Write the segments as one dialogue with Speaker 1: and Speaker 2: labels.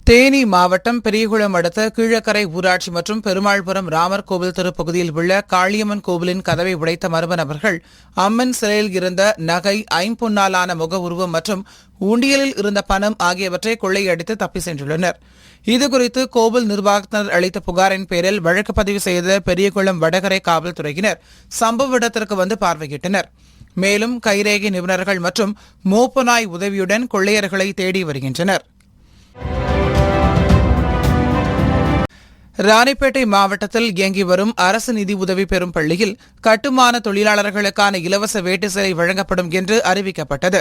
Speaker 1: தேனி மாவட்டம் பெரியகுளம் அடுத்த கீழக்கரை ஊராட்சி மற்றும் பெருமாள்புரம் ராமர் கோவில் திருப்பகுதியில் உள்ள காளியம்மன் கோவிலின் கதவை உடைத்த மர்ம நபர்கள் அம்மன் சிலையில் இருந்த நகை, ஐம்பொன்னாலான முக உருவம் மற்றும் உண்டியலில் இருந்த பணம் ஆகியவற்றை கொள்ளையடித்து தப்பி சென்றுள்ளனர். இதுகுறித்து கோவில் நிர்வாகத்தினர் அளித்த புகாரின் பேரில் வழக்கு பதிவு செய்த பெரியகுளம் வடகரை காவல்துறையினர் சம்பவ இடத்திற்கு வந்து பார்வையிட்டனர். மேலும் கைரேகை நிபுணர்கள் மற்றும் மோப்பநாய் உதவியுடன் கொள்ளையர்களை தேடி வருகின்றனர். ராணிப்பேட்டை மாவட்டத்தில் இயங்கி வரும் அரசு நிதி உதவி பெறும் பள்ளியில் கட்டுமான தொழிலாளர்களுக்கான இலவச வேட்டி சேலை வழங்கப்படும் என்று அறிவிக்கப்பட்டது.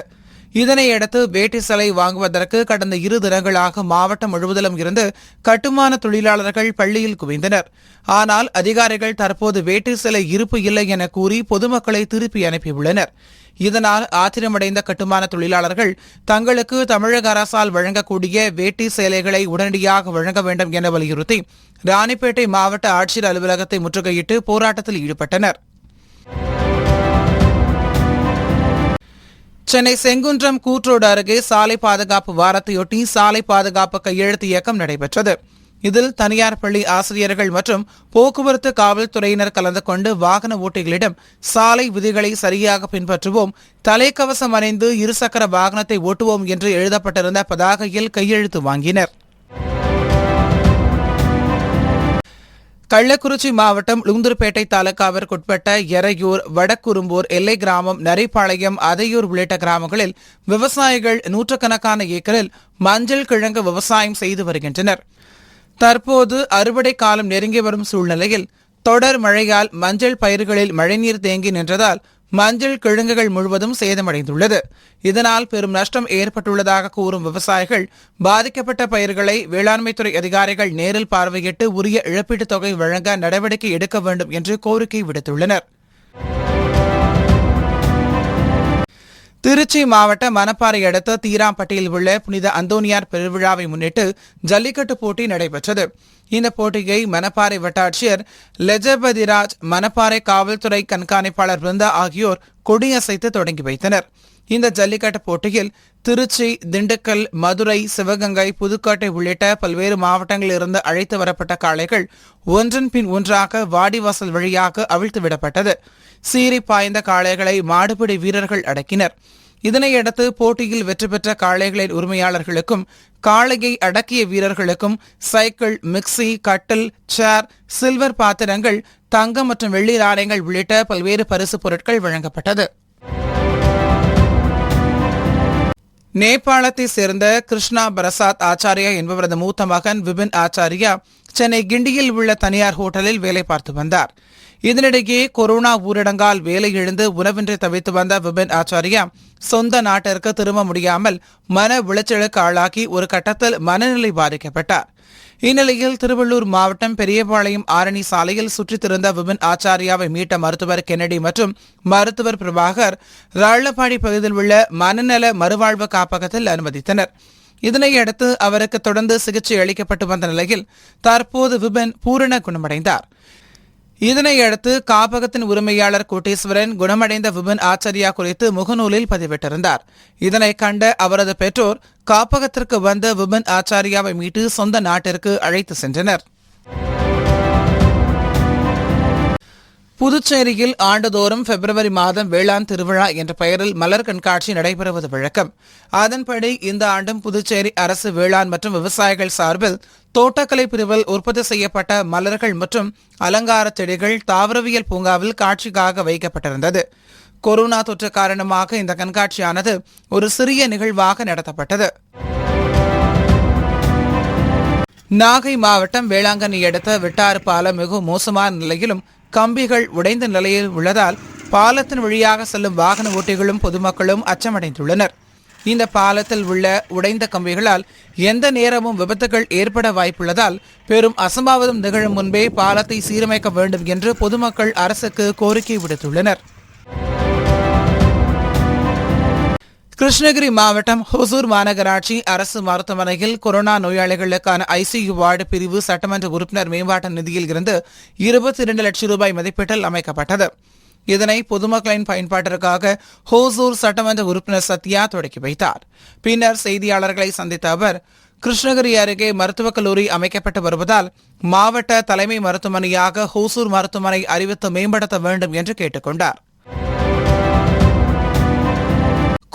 Speaker 1: இதனையடுத்து வேட்டி சேலை வாங்குவதற்கு கடந்த 2 தினங்களாக மாவட்டம் முழுவதிலும் இருந்து கட்டுமான தொழிலாளர்கள் பள்ளியில் குவிந்தனர். ஆனால் அதிகாரிகள் தற்போது வேட்டி சேலை இருப்பு இல்லை என கூறி பொதுமக்களை திருப்பி அனுப்பியுள்ளனர். இதனால் ஆத்திரமடைந்த கட்டுமான தொழிலாளர்கள் தங்களுக்கு தமிழக அரசால் வழங்கக்கூடிய வேட்டி சேலைகளை உடனடியாக வழங்க வேண்டும் என வலியுறுத்தி ராணிப்பேட்டை மாவட்ட ஆட்சியர் அலுவலகத்தை முற்றுகையிட்டு போராட்டத்தில் ஈடுபட்டனர். சென்னை செங்குன்றம் கூட்ரோடு அருகே சாலை பாதுகாப்பு வாரத்தையொட்டி சாலை பாதுகாப்பு கையெழுத்து இயக்கம் நடைபெற்றது. இதில் தனியார் பள்ளி ஆசிரியர்கள் மற்றும் போக்குவரத்து காவல்துறையினர் கலந்து கொண்டு வாகன ஓட்டிகளிடம் சாலை விதிகளை சரியாக பின்பற்றுவோம், தலைக்கவசம் அணிந்து இருசக்கர வாகனத்தை ஓட்டுவோம் என்று எழுதப்பட்டிருந்த பதாகையில் கையெழுத்து வாங்கினர். கள்ளக்குறிச்சி மாவட்டம் உளுந்தூர்பேட்டை தாலுகாவிற்குட்பட்ட எரையூர், வடக்குறும்பூர், எல்லை கிராமம், நரிப்பாளையம், அதையூர் உள்ளிட்ட கிராமங்களில் விவசாயிகள் நூற்றுக்கணக்கான ஏக்கரில் மஞ்சள் கிழங்கு விவசாயம் செய்து வருகின்றனர். தற்போது அறுவடை காலம் நெருங்கி வரும் சூழ்நிலையில் தொடர் மழையால் மஞ்சள் பயிர்களில் மழைநீர் தேங்கி நின்றதால் மஞ்சள் கிழங்குகள் முழுவதும் சேதமடைந்துள்ளது. இதனால் பெரும் நஷ்டம் ஏற்பட்டுள்ளதாக கூறும் விவசாயிகள் பாதிக்கப்பட்ட பயிர்களை வேளாண்மைத்துறை அதிகாரிகள் நேரில் பார்வையிட்டு உரிய இழப்பீட்டுத் தொகை வழங்க நடவடிக்கை எடுக்க வேண்டும் என்று கோரிக்கை விடுத்துள்ளனர். திருச்சி மாவட்ட மணப்பாறை அடுத்த தீராம்பட்டியில் உள்ள புனித அந்தோனியார் பெருவிழாவை முன்னிட்டு ஜல்லிக்கட்டு போட்டி நடைபெற்றது. இந்த போட்டியை மணப்பாறை வட்டாட்சியர் லெஜபதிராஜ், மணப்பாறை காவல்துறை கண்காணிப்பாளர் பிருந்தா ஆகியோர் கொடியசைத்து தொடங்கி வைத்தனர். இந்த ஜல்லிக்கட்டு போட்டியில் திருச்சி, திண்டுக்கல், மதுரை, சிவகங்கை, புதுக்கோட்டை உள்ளிட்ட பல்வேறு மாவட்டங்களிலிருந்து அழைத்து வரப்பட்ட காளைகள் ஒன்றன் பின் ஒன்றாக வாடிவாசல் வழியாக அவிழ்த்து விடப்பட்டது. சீறி பாய்ந்த காளைகளை மாடுபிடி வீரர்கள் அடக்கினர். இதனையடுத்து போட்டியில் வெற்றி பெற்ற காளைகளின் உரிமையாளர்களுக்கும் காளையை அடக்கிய வீரர்களுக்கும் சைக்கிள், மிக்சி, கட்டில், சேர், சில்வர் பாத்திரங்கள், தங்கம் மற்றும் வெள்ளி நாணயங்கள் உள்ளிட்ட பல்வேறு பரிசுப் பொருட்கள் வழங்கப்பட்டது. நேபாளத்தை சேர்ந்த கிருஷ்ணா பிரசாத் ஆச்சாரியா என்பவரது மூத்த மகன் விபின் ஆச்சாரியா சென்னை கிண்டியில் உள்ள தனியார் ஹோட்டலில் வேலை பார்த்து வந்தார். இதனிடையே கொரோனா ஊரடங்கால் வேலை இழந்து உணவின்றி தவித்து வந்த விபின் ஆச்சாரியா சொந்த நாட்டிற்கு திரும்ப முடியாமல் மன உளைச்சலுக்கு ஆளாகி ஒரு கட்டத்தில் மனநிலை பாதிக்கப்பட்டார். இந்நிலையில் திருவள்ளூர் மாவட்டம் பெரியபாளையம் ஆரணி சாலையில் சுற்றித் திரிந்த விபின் ஆச்சாரியாவை மீட்ட மருத்துவர் கென்னடி மற்றும் மருத்துவர் பிரபாகர் ராళ్లపాடி பகுதியில் உள்ள மனநல மறுவாழ்வு காப்பகத்தில் அனுமதித்தனர். இதனையடுத்து அவருக்கு தொடர்ந்து சிகிச்சை அளிக்கப்பட்டு வந்த நிலையில் தற்போது விபின் பூரண குணமடைந்தார். இதனையடுத்து காப்பகத்தின் உரிமையாளர் கோட்டீஸ்வரன் குணமடைந்த விபின் ஆச்சாரியா குறித்து முகநூலில் பதிவிட்டிருந்தார். இதனை கண்ட அவரது பெற்றோர் காப்பகத்திற்கு வந்த விபின் ஆச்சாரியாவை மீட்டு சொந்த நாட்டிற்கு அழைத்து சென்றனர். புதுச்சேரியில் ஆண்டுதோறும் பிப்ரவரி மாதம் வேளாண் திருவிழா என்ற பெயரில் மலர் கண்காட்சி நடைபெறுவது வழக்கம். அதன்படி இந்த ஆண்டும் புதுச்சேரி அரசு வேளாண் மற்றும் விவசாயிகள் சார்பில் தோட்டக்கலை பிரிவில் உற்பத்தி செய்யப்பட்ட மலர்கள் மற்றும் அலங்கார செடிகள் தாவரவியல் பூங்காவில் காட்சிக்காக வைக்கப்பட்டிருந்தது. கொரோனா தொற்று காரணமாக இந்த கண்காட்சியானது ஒரு சிறிய நிகழ்வாக நடத்தப்பட்டது. நாகை மாவட்டம் வேளாங்கண்ணி அடுத்த விட்டாறு பாலம் மிகவும் மோசமான நிலையிலும் கம்பிகள் உடைந்த நிலையில் உள்ளதால் பாலத்தின் வழியாக செல்லும் வாகன ஓட்டிகளும் பொதுமக்களும் அச்சமடைந்துள்ளனர். இந்த பாலத்தில் உள்ள உடைந்த கம்பிகளால் எந்த நேரமும் விபத்துகள் ஏற்பட வாய்ப்புள்ளதால் பெரும் அசம்பாவிதம் நிகழும் முன்பே பாலத்தை சீரமைக்க வேண்டும் என்று பொதுமக்கள் அரசுக்கு கோரிக்கை விடுத்துள்ளனர். கிருஷ்ணகிரி மாவட்டம் ஹொசூர் மாநகராட்சி அரசு மருத்துவமனையில் கொரோனா நோயாளிகளுக்கான ஐசியு வார்டு பிரிவு சட்டமன்ற உறுப்பினர் மேம்பாட்டு நிதியில் இருந்து 22 லட்சம் ரூபாய் மதிப்பீட்டில் அமைக்கப்பட்டது. இதனை பொதுமக்களின் பயன்பாட்டிற்காக ஹோசூர் சட்டமன்ற உறுப்பினர் சத்யா தொடக்கி வைத்தார். பின்னர் செய்தியாளர்களை சந்தித்த அவர், கிருஷ்ணகிரி அருகே மருத்துவக் கல்லூரி அமைக்கப்பட்டு வருவதால் மாவட்ட தலைமை மருத்துவமனையாக ஹோசூர் மருத்துவமனை அறிவித்து மேம்படுத்த வேண்டும் என்று கேட்டுக் கொண்டார்.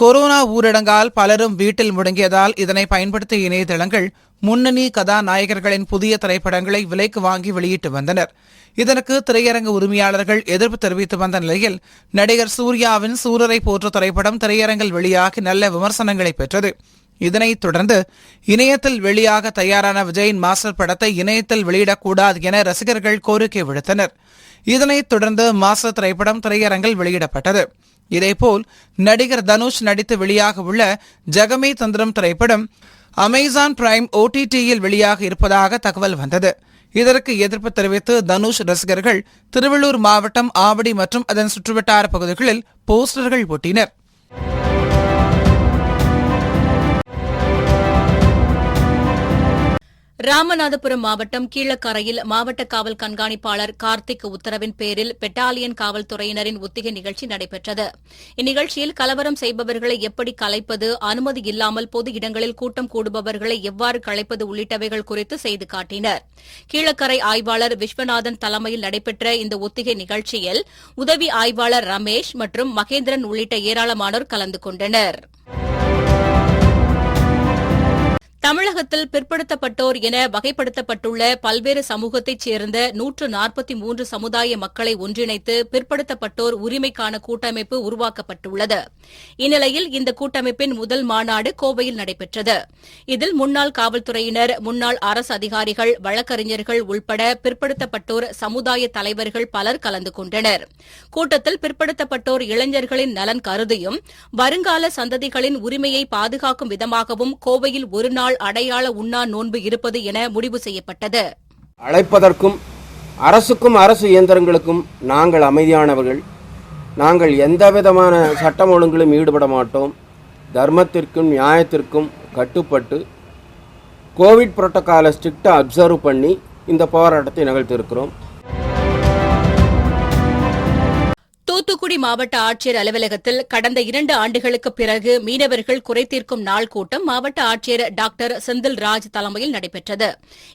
Speaker 1: கொரோனா ஊரடங்கால் பலரும் வீட்டில் முடங்கியதால் இதனை பயன்படுத்திய இணையதளங்கள் முன்னணி கதாநாயகர்களின் புதிய திரைப்படங்களை விலைக்கு வாங்கி வெளியிட்டு வந்தனர். இதற்கு திரையரங்கு உரிமையாளர்கள் எதிர்ப்பு தெரிவித்து வந்த நிலையில் நடிகர் சூர்யாவின் சூரரை போற்று திரைப்படம் திரையரங்கில் வெளியாகி நல்ல விமர்சனங்களை பெற்றது. இதனைத் தொடர்ந்து இணையத்தில் வெளியாக தயாரான விஜயின் மாஸ்டர் படத்தை இணையத்தில் வெளியிடக்கூடாது என ரசிகர்கள் கோரிக்கை விடுத்தனர். இதனைத் தொடர்ந்து மாஸ்டர் திரைப்படம் திரையரங்கில் வெளியிடப்பட்டது. இதேபோல் நடிகர் தனுஷ் நடித்து வெளியாக உள்ள ஜகமே தந்திரம் திரைப்படம் அமேசான் பிரைம் OTTயில் வெளியாக இருப்பதாக தகவல் வந்தது. இதற்கு எதிர்ப்பு தெரிவித்து தனுஷ் ரசிகர்கள் திருவள்ளூர் மாவட்டம் ஆவடி மற்றும் அதன் சுற்றுவட்டார பகுதிகளில் போஸ்டர்கள் ஒட்டினர்.
Speaker 2: ராமநாதபுரம் மாவட்டம் கீழக்கரையில் மாவட்ட காவல் கண்காணிப்பாளர் கார்த்திக் உத்தரவின் பேரில் பெட்டாலியன் காவல்துறையினரின் ஒத்திகை நிகழ்ச்சி நடைபெற்றது. இந்நிகழ்ச்சியில் கலவரம் செய்பவர்களை எப்படி கலைப்பது, அனுமதி இல்லாமல் பொது இடங்களில் கூட்டம் கூடுபவர்களை எவ்வாறு கலைப்பது உள்ளிட்டவைகள் குறித்து செய்து காட்டினர். கீழக்கரை ஆய்வாளர் விஸ்வநாதன் தலைமையில் நடைபெற்ற இந்த ஒத்திகை நிகழ்ச்சியில் உதவி ஆய்வாளர் ரமேஷ் மற்றும் மகேந்திரன் உள்ளிட்ட ஏராளமானோர் கலந்து கொண்டனர். தமிழகத்தில் பிற்படுத்தப்பட்டோர் என வகைப்படுத்தப்பட்டுள்ள பல்வேறு சமூகத்தைச் சேர்ந்த 143 சமுதாய மக்களை ஒன்றிணைத்து பிற்படுத்தப்பட்டோர் உரிமைக்கான கூட்டமைப்பு உருவாக்கப்பட்டுள்ளது. இந்நிலையில் இந்த கூட்டமைப்பின் முதல் மாநாடு கோவையில் நடைபெற்றது. இதில் முன்னாள் காவல்துறையினர், முன்னாள் அரசு அதிகாரிகள், வழக்கறிஞர்கள் உள்பட பிற்படுத்தப்பட்டோர் சமுதாய தலைவர்கள் பலர் கலந்து கொண்டனர். கூட்டத்தில் பிற்படுத்தப்பட்டோர் இளைஞர்களின் நலன் கருதியும் வருங்கால சந்ததிகளின் உரிமையை பாதுகாக்கும் விதமாகவும் கோவையில் ஒருநாள் அடையாள உண்ணா நோன்பு இருப்பது என முடிவு செய்யப்பட்டது.
Speaker 3: அழைப்பதற்கும் அரசுக்கும் அரசு இயந்திரங்களுக்கும் நாங்கள் அமைதியானவர்கள். நாங்கள் எந்தவிதமான சட்டம் ஒழுங்கிலும் ஈடுபட மாட்டோம். தர்மத்திற்கும் நியாயத்திற்கும் கட்டுப்பட்டு கோவிட் புரோட்டோகாலை ஸ்ட்ரிக்டாக அப்சர்வ் பண்ணி இந்த போராட்டத்தை நிகழ்த்தியிருக்கிறோம்.
Speaker 2: தூத்துக்குடி மாவட்ட ஆட்சியர் அலுவலகத்தில் கடந்த 2 ஆண்டுகளுக்கு பிறகு மீனவர்கள் குறைதீர்க்கும் நாள் கூட்டம் மாவட்ட ஆட்சியர் டாக்டர் செந்தில்ராஜ் தலைமையில் நடைபெற்றது.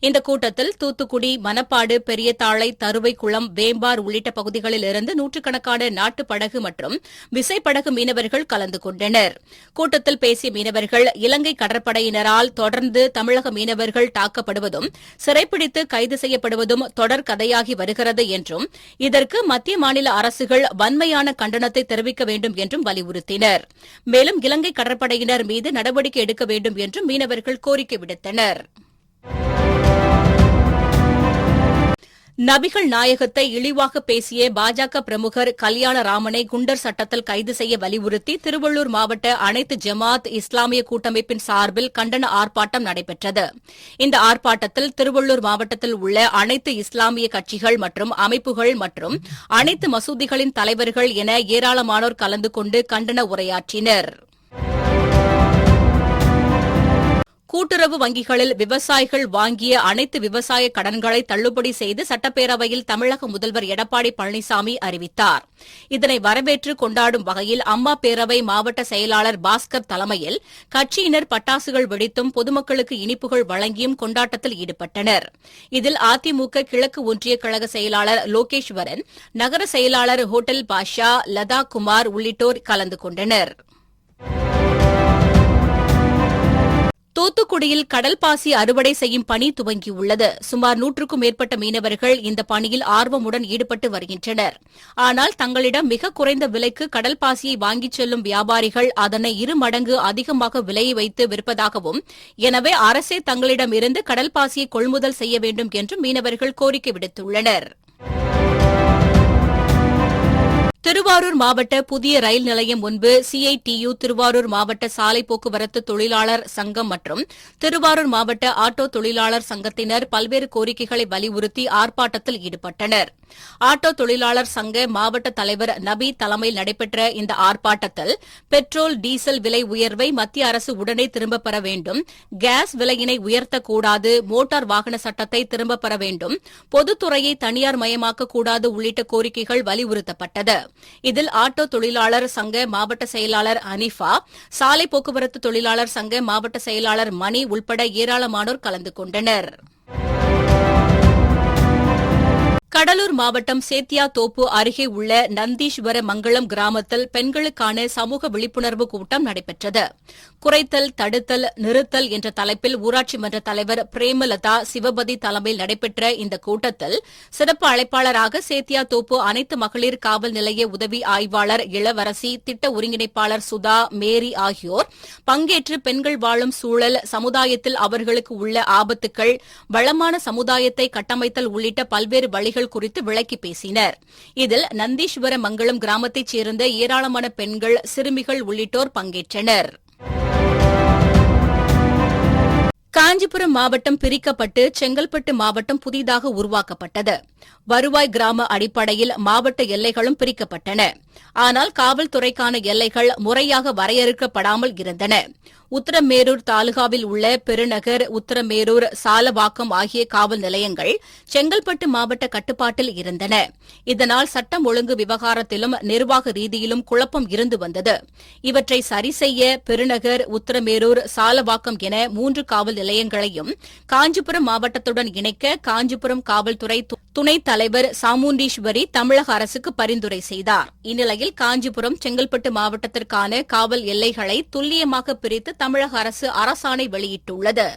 Speaker 2: இந்த கூட்டத்தில் தூத்துக்குடி, மணப்பாடு, பெரியதாழை, தருவைக்குளம், வேம்பார் உள்ளிட்ட பகுதிகளில் இருந்து நூற்றுக்கணக்கான நாட்டு படகு மற்றும் விசைப்படகு மீனவர்கள் கலந்து கொண்டனர். கூட்டத்தில் பேசிய மீனவர்கள் இலங்கை கடற்படையினரால் தொடர்ந்து தமிழக மீனவர்கள் தாக்கப்படுவதும் சிறைப்பிடித்து கைது செய்யப்படுவதும் தொடர் கதையாகி வருகிறது என்றும் இதற்கு மத்திய மாநில அரசுகள் வன்மையான கண்டனத்தை தெரிவிக்க வேண்டும் என்றும் வலியுறுத்தினர். மேலும் இலங்கை கடற்படையினர் மீது நடவடிக்கை எடுக்க வேண்டும் என்றும் மீனவர்கள் கோரிக்கை விடுத்தனர். நபிகள் நாயகத்தை இழிவாக பேசிய பாஜக பிரமுகர் கல்யாணராமனை குண்டர் சட்டத்தில் கைது செய்ய வலியுறுத்தி திருவள்ளூர் மாவட்ட அனைத்து ஜமாத் இஸ்லாமிய கூட்டமைப்பின் சார்பில் கண்டன ஆர்ப்பாட்டம் நடைபெற்றது. இந்த ஆர்ப்பாட்டத்தில் திருவள்ளூர் மாவட்டத்தில் உள்ள அனைத்து இஸ்லாமிய கட்சிகள் மற்றும் அமைப்புகள் மற்றும் அனைத்து மசூதிகளின் தலைவர்கள் என ஏராளமானோர் கலந்து கொண்டு கண்டன உரையாற்றினர். கூட்டுறவு வங்கிகளில் விவசாயிகள் வாங்கிய அனைத்து விவசாய கடன்களை தள்ளுபடி செய்து சட்டப்பேரவையில் தமிழக முதல்வர் எடப்பாடி பழனிசாமி அறிவித்தார். இதனை வரவேற்று கொண்டாடும் வகையில் அம்மா பேரவை மாவட்ட செயலாளர் பாஸ்கர் தலைமையில் கட்சியினர் பட்டாசுகள் வெடித்தும் பொதுமக்களுக்கு இனிப்புகள் வழங்கியும் கொண்டாட்டத்தில் ஈடுபட்டனர். இதில் அதிமுக கிழக்கு ஒன்றிய கழக செயலாளர் லோகேஸ்வரன், நகர செயலாளர் ஹோட்டல் பாஷா, லதா குமார் உள்ளிட்டோர் கலந்து கொண்டனர். தூத்துக்குடியில் கடல் பாசி அறுவடை செய்யும் பணி துவங்கியுள்ளது. சுமார் 100க்கும் மேற்பட்ட மீனவர்கள் இந்த பணியில் ஆர்வமுடன் ஈடுபட்டு வருகின்றனர். ஆனால் தங்களிடம் மிக குறைந்த விலைக்கு கடல் பாசியை வாங்கிச் செல்லும் வியாபாரிகள் அதனை 2 மடங்கு அதிகமாக விலையை வைத்து விற்பதாகவும், எனவே அரசே தங்களிடமிருந்து கடல் பாசியை கொள்முதல் செய்ய வேண்டும் என்றும் மீனவர்கள் கோரிக்கை விடுத்துள்ளனர். திருவாரூர் மாவட்ட புதிய ரயில் நிலையம் முன்பு CITU திருவாரூர் மாவட்ட சாலை போக்குவரத்து தொழிலாளர் சங்கம் மற்றும் திருவாரூர் மாவட்ட ஆட்டோ தொழிலாளர் சங்கத்தினர் பல்வேறு கோரிக்கைகளை வலியுறுத்தி ஆர்ப்பாட்டத்தில் ஈடுபட்டனர். ஆட்டோ தொழிலாளர் சங்க மாவட்ட தலைவர் நபி தலைமையில் நடைபெற்ற இந்த ஆர்ப்பாட்டத்தில் பெட்ரோல், டீசல் விலை உயர்வை மத்திய அரசு உடனே திரும்பப் பெற வேண்டும், கேஸ் விலையினை உயர்த்தக்கூடாது, மோட்டார் வாகன சட்டத்தை திரும்பப் பெற வேண்டும், பொதுத்துறையை தனியார் மயமாக்கக்கூடாது உள்ளிட்ட கோரிக்கைகள் வலியுறுத்தப்பட்டது. இதில் ஆட்டோ தொழிலாளர் சங்க மாவட்ட செயலாளர் அனிஃபா, சாலை போக்குவரத்து தொழிலாளர் சங்க மாவட்ட செயலாளர் மணி உள்பட ஏராளமானோர் கலந்து கொண்டனர். கடலூர் மாவட்டம் சேத்தியாத்தோப்பு அருகே உள்ள நந்தீஸ்வர மங்கலம் கிராமத்தில் பெண்களுக்கான சமூக விழிப்புணர்வு கூட்டம் நடைபெற்றது. குறைத்தல், தடுத்தல், நிறுத்தல் என்ற தலைப்பில் ஊராட்சி மன்ற தலைவர் பிரேமலதா சிவபதி தலைமையில் நடைபெற்ற இந்த கூட்டத்தில் சிறப்பு அழைப்பாளராக சேத்தியாத்தோப்பு அனைத்து மகளிர் காவல் நிலைய உதவி ஆய்வாளர் இளவரசி, திட்ட ஒருங்கிணைப்பாளர் சுதா, மேரி ஆகியோர் பங்கேற்று பெண்கள் வாழும் சூழல், சமுதாயத்தில் அவர்களுக்கு உள்ள ஆபத்துக்கள், வளமான சமுதாயத்தை கட்டமைத்தல் உள்ளிட்ட பல்வேறு வழிகள் குறித்து விளக்கி பேசினர். இதில் நந்தீஸ்வர மங்கலம் கிராமத்தைச் சேர்ந்த ஏராளமான பெண்கள், சிறுமிகள் உள்ளிட்டோர் பங்கேற்றனர். காஞ்சிபுரம் மாவட்டம் பிரிக்கப்பட்டு செங்கல்பட்டு மாவட்டம் புதிதாக உருவாக்கப்பட்டது. வருவாய் கிராம அடிப்படையில் மாவட்ட எல்லைகளும் பிரிக்கப்பட்டன. ஆனால் காவல்துறைக்கான எல்லைகள் முறையாக வரையறுக்கப்படாமல் இருந்தன. உத்தரமேரூர் தாலுகாவில் உள்ள பெருநகர், உத்தரமேரூர், சாலவாக்கம் ஆகிய காவல் நிலையங்கள் செங்கல்பட்டு மாவட்ட கட்டுப்பாட்டில் இருந்தன. இதனால் சட்டம் ஒழுங்கு விவகாரத்திலும் நிர்வாக ரீதியிலும் குழப்பம் இருந்து வந்தது. இவற்றை சரிசெய்ய பெருநகர், உத்தரமேரூர், சாலவாக்கம் என 3 காவல் நிலையங்களையும் காஞ்சிபுரம் மாவட்டத்துடன் இணைக்க காஞ்சிபுரம் காவல்துறை துணைத் தலைவர் சாமுண்டீஸ்வரி தமிழக அரசுக்கு பரிந்துரை செய்தார். இந்நிலையில் காஞ்சிபுரம், செங்கல்பட்டு மாவட்டத்திற்கான காவல் எல்லைகளை துல்லியமாக பிரித்து தமிழக அரசு அரசாணை வெளியிட்டுள்ளது.